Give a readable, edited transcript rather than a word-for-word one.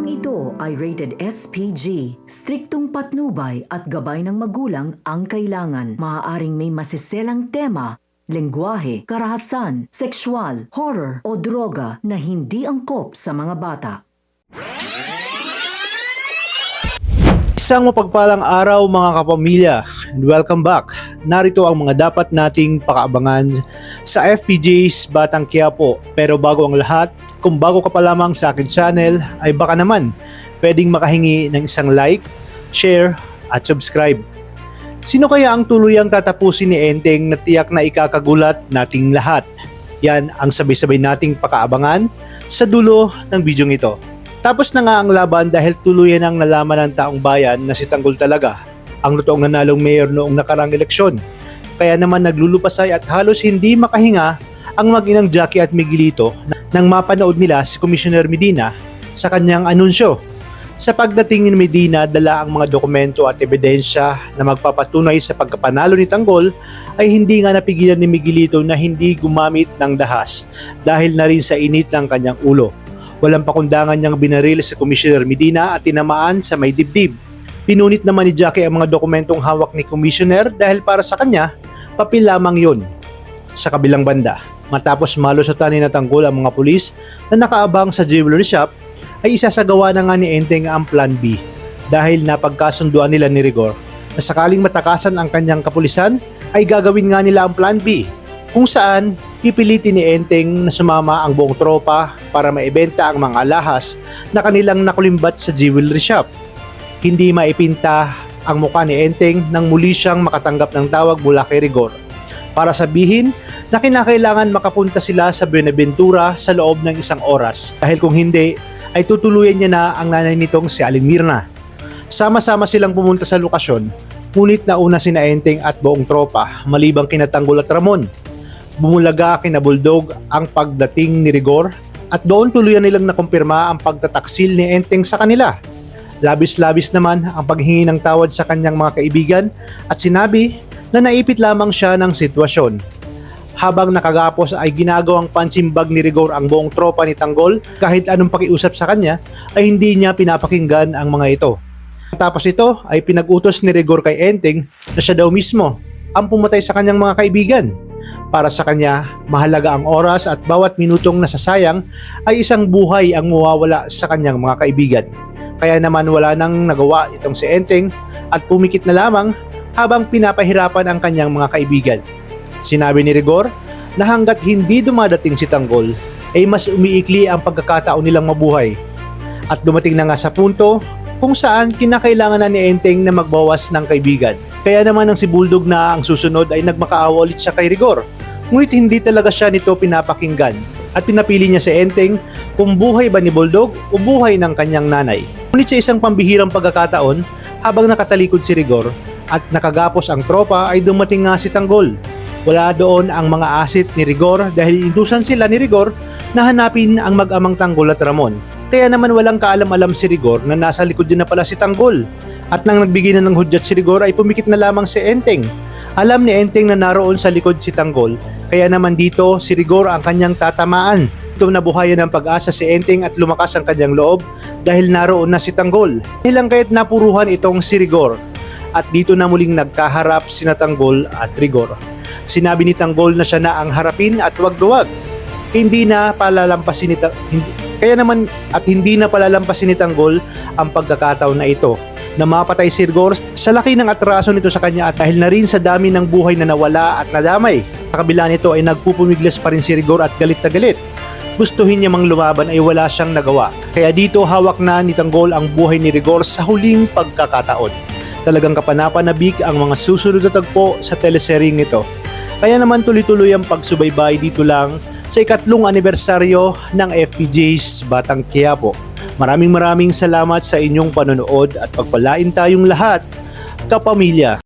Programang ito ay rated SPG. Striktong patnubay at gabay ng magulang ang kailangan. Maaaring may masiselang tema, lengguwahe, karahasan, sexual, horror o droga na hindi angkop sa mga bata. Isang mapagpalang araw mga kapamilya, and welcome back. Narito ang mga dapat nating pakaabangan sa FPJ's Batang Quiapo. Pero bago ang lahat, kung bago ka pa lamang sa akin channel, ay baka naman pwedeng makahingi ng isang like, share at subscribe. Sino kaya ang tuluyang tatapusin ni Enteng na tiyak na ikakagulat nating lahat? Yan ang sabay-sabay nating pakaabangan sa dulo ng bidyong ito. Tapos na nga ang laban dahil tuluyan ang nalaman ng taong bayan na si Tanggol talaga ang totoong nanalong mayor noong nakarang eleksyon. Kaya naman naglulupasay at halos hindi makahinga ang mag-inang Jackie at Miguelito nang mapanood nila si Commissioner Medina sa kanyang anunsyo. Sa pagdating ni Medina, dala ang mga dokumento at ebidensya na magpapatunay sa pagkapanalo ni Tanggol ay hindi nga napigilan ni Miguelito na hindi gumamit ng dahas dahil na rin sa init ng kanyang ulo. Walang pakundangan niyang binaril sa Commissioner Medina at tinamaan sa may dibdib. Pinunit naman ni Jackie ang mga dokumentong hawak ni Commissioner dahil para sa kanya, papel lamang yun. Sa kabilang banda, matapos malusutan ni Tanggol ang mga pulis na nakaabang sa jewelry shop, ay isasagawa na nga ni Enteng ang Plan B dahil napagkasunduan nila ni Rigor na sakaling matakasan ang kanyang kapulisan ay gagawin nga nila ang Plan B kung saan pipilitin ni Enteng na sumama ang buong tropa para maibenta ang mga alahas na kanilang nakulimbat sa jewelry shop. Hindi maipinta ang mukha ni Enteng nang muli siyang makatanggap ng tawag mula kay Rigor para sabihin na kinakailangan makapunta sila sa Buenaventura sa loob ng 1 oras dahil kung hindi ay tutuluyan niya na ang nanay nitong si Aling Mirna. Sama-sama silang pumunta sa lokasyon, ngunit nauna sina Enteng at buong tropa malibang kina Tanggol at Ramon. Bumulaga kina Bulldog ang pagdating ni Rigor at doon tuluyan nilang nakumpirma ang pagtataksil ni Enteng sa kanila. Labis-labis naman ang paghingi ng tawad sa kanyang mga kaibigan at sinabi na naipit lamang siya ng sitwasyon. Habang nakagapos ay ginagawang pansimbag ni Rigor ang buong tropa ni Tanggol kahit anong pakiusap sa kanya ay hindi niya pinapakinggan ang mga ito. Tapos ito ay pinag-utos ni Rigor kay Enteng na siya daw mismo ang pumatay sa kanyang mga kaibigan. Para sa kanya, mahalaga ang oras at bawat minutong nasasayang ay isang buhay ang mawawala sa kanyang mga kaibigan. Kaya naman wala nang nagawa itong si Enteng at pumikit na lamang habang pinapahirapan ang kanyang mga kaibigan. Sinabi ni Rigor na hanggat hindi dumadating si Tanggol ay mas umiikli ang pagkakataon nilang mabuhay. At dumating na nga sa punto kung saan kinakailangan na ni Enteng na magbawas ng kaibigan. Kaya naman ang si Bulldog na ang susunod ay nagmakaawa ulit siya kay Rigor. Ngunit hindi talaga siya nito pinapakinggan at pinapili niya si Enteng kung buhay ba ni Bulldog o buhay ng kanyang nanay. Ngunit sa isang pambihirang pagkakataon habang nakatalikod si Rigor at nakagapos ang tropa ay dumating nga si Tanggol. Wala doon ang mga asit ni Rigor dahil indusan sila ni Rigor na hanapin ang mag-amang Tanggol at Ramon. Kaya naman walang kaalam-alam si Rigor na nasa likod din na pala si Tanggol. At nang nagbigay na ng hudyat si Rigor ay pumikit na lamang si Enteng. Alam ni Enteng na naroon sa likod si Tanggol. Kaya naman dito si Rigor ang kanyang tatamaan. Ito nabuhayan ng pag-asa si Enteng at lumakas ang kanyang loob dahil naroon na si Tanggol. Ilang kaya't napuruhan itong si Rigor. At dito na muling nagkaharap sina Tanggol at Rigor. Sinabi ni Tanggol na siya na ang harapin at wag-duwag. Hindi na palalampasin ni Tanggol ang pagkakataon na ito na mapatay si Rigor sa laki ng atraso nito sa kanya at dahil na rin sa dami ng buhay na nawala at nadamay. Sa kabila nito ay nagpupumiglas pa rin si Rigor at galit na galit. Gustuhin niya mang lumaban ay wala siyang nagawa. Kaya dito hawak na ni Tanggol ang buhay ni Rigor sa huling pagkakataon. Talagang kapanapanabik ang mga susunod na tagpo sa teleseryeng ito. Kaya naman tuloy-tuloy ang pagsubaybay dito lang sa 2nd anibersaryo ng FPJ's Batang Quiapo. Maraming salamat sa inyong panonood at pagpalain tayong lahat, kapamilya.